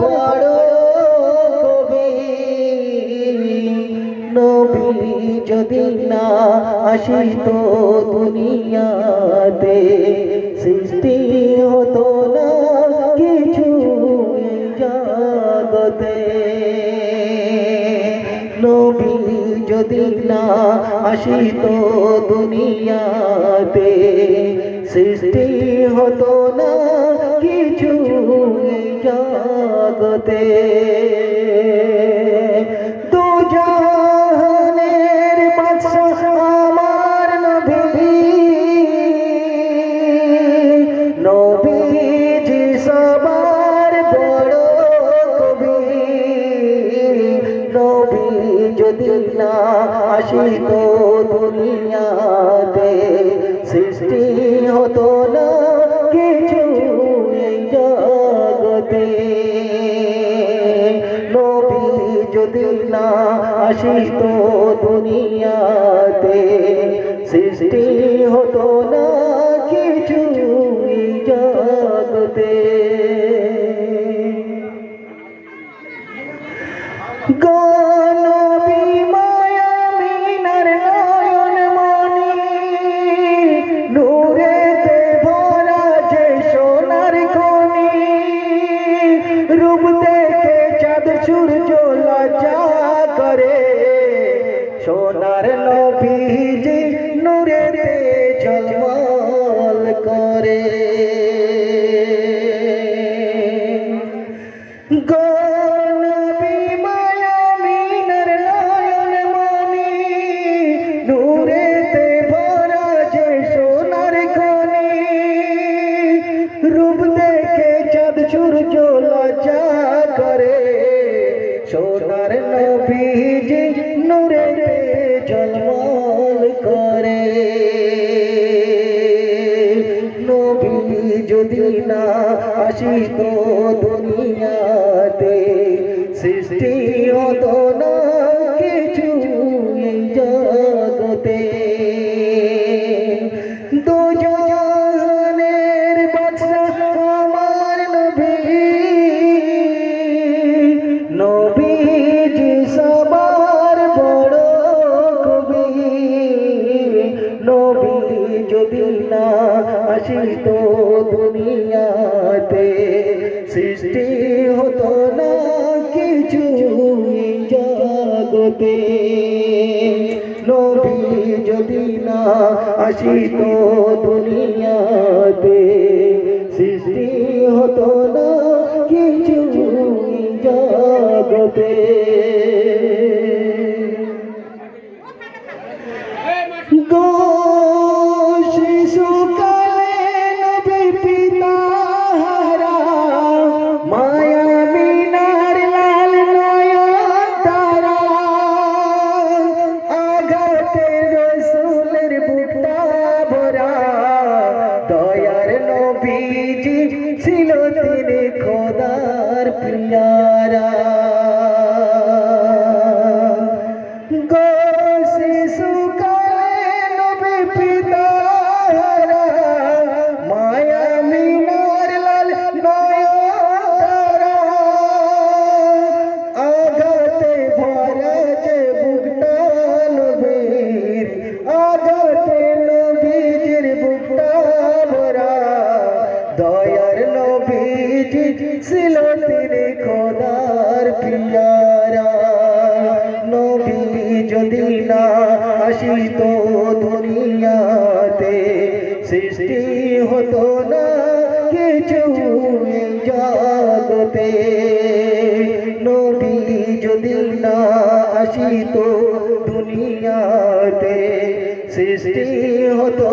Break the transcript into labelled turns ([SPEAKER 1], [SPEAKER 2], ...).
[SPEAKER 1] বড় কবি নবী যদি না আসিত দুনিয়াতে সৃষ্টি হতো না কিছু জগতে নবী যদি না আসিত দুনিয়াতে সৃষ্টি হতো না কিছু জগতে দু জাহানের বাদশা আমার নবী নবীজি সবার বড় কবি নবী যদি না আসিত দুনিয়াতে সৃষ্টি হতো না কিছু জগতে নবী যদি না আসিত দুনিয়াতে সৃষ্টি হতো না কিছু জগতে নবী মায়া মিনার নয়ন মনি নূরেতে ভরা যে সোনার খনি রূপ দেখে চাঁদ সূর্য লজ্জা করে সোনার নবীজি নূরেতে ঝলমল করে রূপ দেখে চাঁদ সূর্য লজ্জা করে সোনার নবীজি নূরেতে ঝলমল করে নবী যদি না আসিত দুনিয়াতে সৃষ্টি হতো না কিছু জগতে দু জাহানের বাদশা আমার নবী নবীজি সবার বড় কবি নবী যদি না আসিত দুনিয়াতে সৃষ্টি হতো না কিছু জগতে নবী যদি না আসিত দুনিয়াতে সৃষ্টি হতো না কিছু জগতে শিশুকালে নবী পিতাহারা মায়া মিনার লাল নয়ন তারা আঘাতে রসুলের বুকটা ভরা দয়ার নবীজি ছিল তিনি খোদার প্রিয়ারা শিশুকালে নবী পিতাহারা মায়া মিনার লাল নয়ন তারা আঘাতে ভরা যে বুকটা নবীর আঘাতে নবীজির বুকটা ভরা দয়ার নবীজি ছিল তিনি খোদার প্রিয়ারা নবী যদি না আসিত দুনিয়াতে সৃষ্টি হতো না কিছু জগতে নবী যদি না আসিত দুনিয়াতে সৃষ্টি হতো